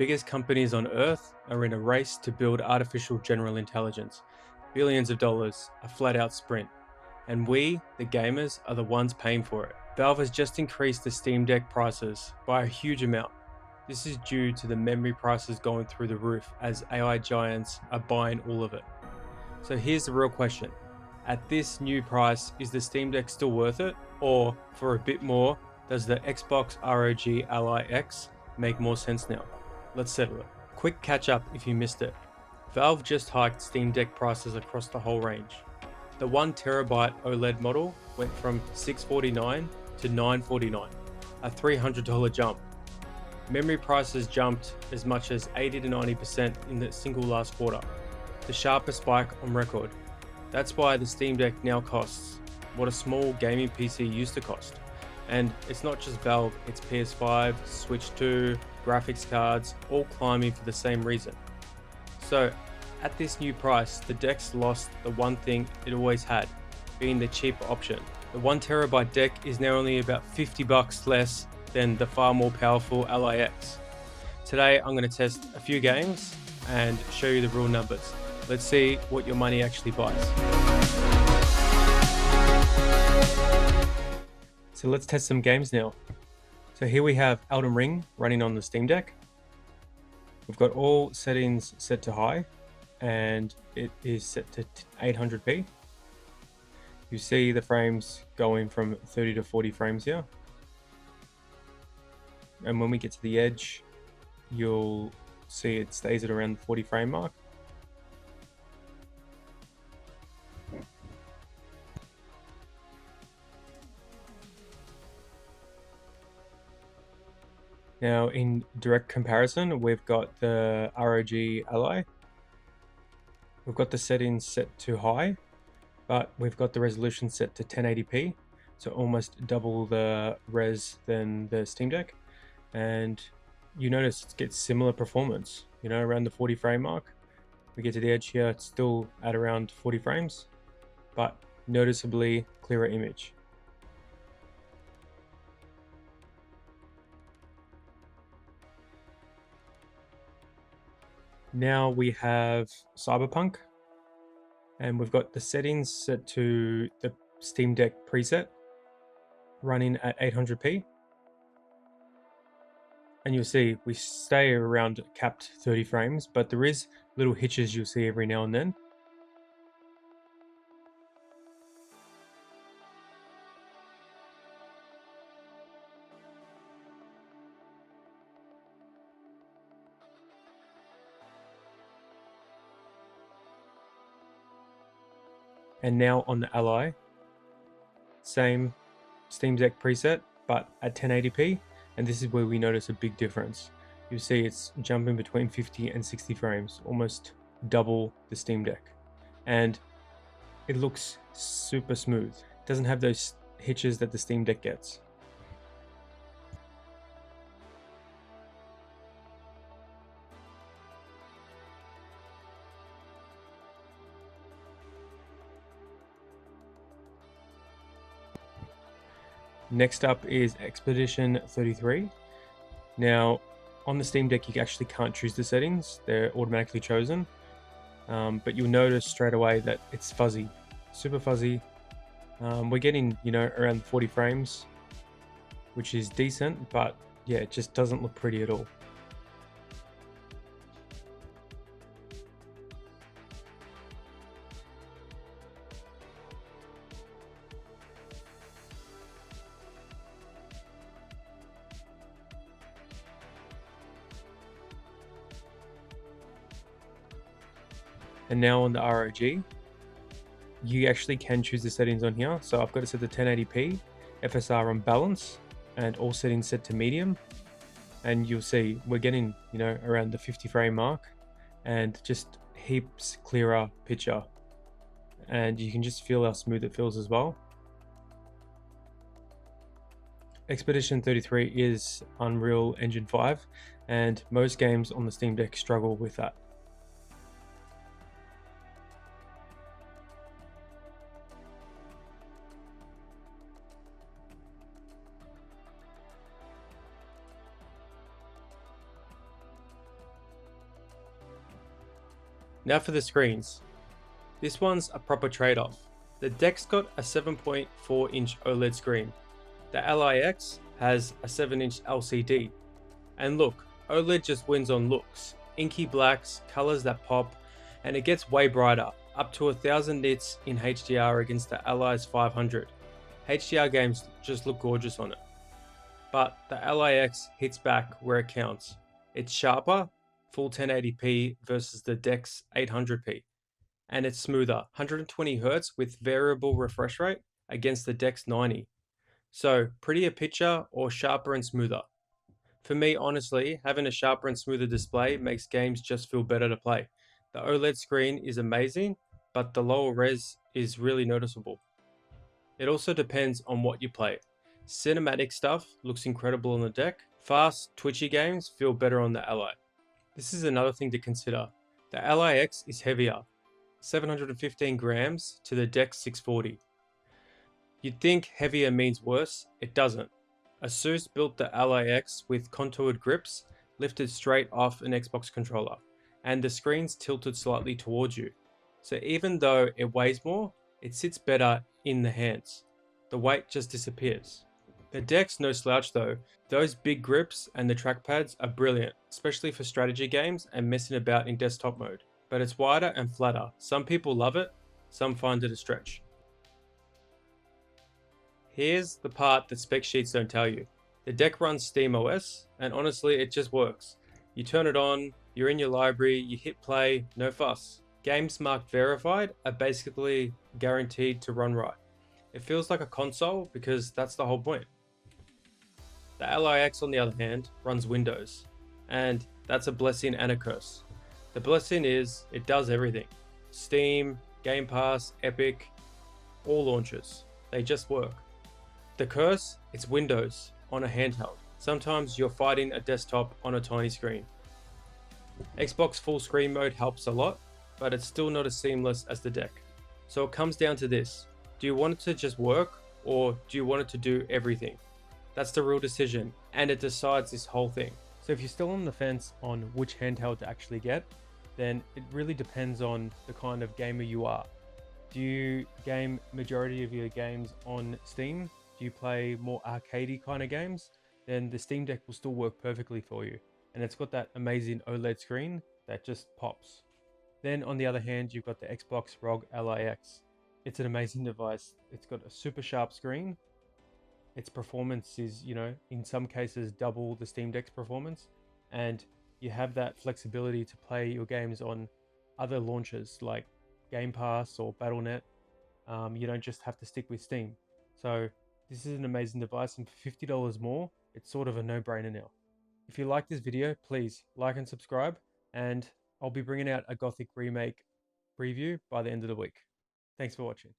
biggest companies on Earth are in a race to build artificial general intelligence. Billions of dollars, a flat out sprint. And we, the gamers, are the ones paying for it. Valve has just increased the Steam Deck prices by a huge amount. This is due to the memory prices going through the roof as AI giants are buying all of it. So here's the real question. At this new price, is the Steam Deck still worth it? Or for a bit more, does the Xbox ROG Ally X make more sense now? Let's settle it. Quick catch up if you missed it. Valve just hiked Steam Deck prices across the whole range. The 1TB OLED model went from $649 to $949, a $300 jump. Memory prices jumped as much as 80 to 90% in the single last quarter, the sharpest spike on record. That's why the Steam Deck now costs what a small gaming PC used to cost. And it's not just Valve, it's PS5, Switch 2, graphics cards, all climbing for the same reason. So at this new price, the deck's lost the one thing it always had, being the cheaper option. The 1TB deck is now only about $50 less than the far more powerful Ally X. Today I'm going to test a few games and show you the real numbers. Let's see what your money actually buys. So let's test some games now. So here we have Elden Ring running on the Steam Deck. We've got all settings set to high and it is set to 800p. You see the frames going from 30 to 40 frames here. And when we get to the edge, you'll see it stays at around the 40 frame mark. Now in direct comparison, we've got the ROG Ally. We've got the settings set to high, but we've got the resolution set to 1080p, so almost double the res than the Steam Deck. And you notice it gets similar performance, around the 40 frame mark. We get to the edge here, it's still at around 40 frames, but noticeably clearer image. Now we have Cyberpunk, and we've got the settings set to the Steam Deck preset, running at 800p. And you'll see we stay around capped 30 frames, but there is little hitches you'll see every now and then. And now on the Ally, same Steam Deck preset, but at 1080p. And this is where we notice a big difference. You see it's jumping between 50 and 60 frames, almost double the Steam Deck. And it looks super smooth. It doesn't have those hitches that the Steam Deck gets. Next up is Expedition 33. Now, on the Steam Deck, you actually can't choose the settings. They're automatically chosen. But you'll notice straight away that it's fuzzy, super fuzzy. We're getting, around 40 frames, which is decent, but yeah, it just doesn't look pretty at all. And now on the ROG, you actually can choose the settings on here. So I've got it set to 1080p, FSR on balance, and all settings set to medium. And you'll see we're getting, around the 50 frame mark and just heaps clearer picture. And you can just feel how smooth it feels as well. Expedition 33 is Unreal Engine 5, and most games on the Steam Deck struggle with that. Now for the screens. This one's a proper trade-off. The deck's got a 7.4-inch OLED screen. The Ally X has a 7-inch LCD. And look, OLED just wins on looks. Inky blacks, colors that pop, and it gets way brighter, up to 1000 nits in HDR against the Ally's 500. HDR games just look gorgeous on it. But the Ally X hits back where it counts. It's sharper, full 1080p versus the deck's 800p. And it's smoother, 120Hz with variable refresh rate against the deck's 90. So prettier picture or sharper and smoother? For me, honestly, having a sharper and smoother display makes games just feel better to play. The OLED screen is amazing, but the lower res is really noticeable. It also depends on what you play. Cinematic stuff looks incredible on the deck. Fast, twitchy games feel better on the Ally. This is another thing to consider. The Ally X is heavier, 715 grams to the deck's 640. You'd think heavier means worse, it doesn't. Asus built the Ally X with contoured grips lifted straight off an Xbox controller, and the screen's tilted slightly towards you. So even though it weighs more, it sits better in the hands. The weight just disappears. The deck's no slouch though. Those big grips and the trackpads are brilliant, especially for strategy games and messing about in desktop mode. But it's wider and flatter. Some people love it, some find it a stretch. Here's the part that spec sheets don't tell you. The deck runs SteamOS, and honestly, it just works. You turn it on, you're in your library, you hit play, no fuss. Games marked verified are basically guaranteed to run right. It feels like a console because that's the whole point. The Ally X, on the other hand, runs Windows, and that's a blessing and a curse. The blessing is it does everything. Steam, Game Pass, Epic, all launchers. They just work. The curse, it's Windows on a handheld. Sometimes you're fighting a desktop on a tiny screen. Xbox full screen mode helps a lot, but it's still not as seamless as the deck. So it comes down to this. Do you want it to just work, or do you want it to do everything? That's the real decision, and it decides this whole thing. So if you're still on the fence on which handheld to actually get, then it really depends on the kind of gamer you are. Do you game majority of your games on Steam? Do you play more arcadey kind of games? Then the Steam Deck will still work perfectly for you. And it's got that amazing OLED screen that just pops. Then on the other hand, you've got the Xbox ROG Ally X. It's an amazing device. It's got a super sharp screen. Its performance is, in some cases double the Steam Deck's performance. And you have that flexibility to play your games on other launchers like Game Pass or Battle.net. You don't just have to stick with Steam. So this is an amazing device, and for $50 more, it's sort of a no-brainer now. If you like this video, please like and subscribe, and I'll be bringing out a Gothic remake preview by the end of the week. Thanks for watching.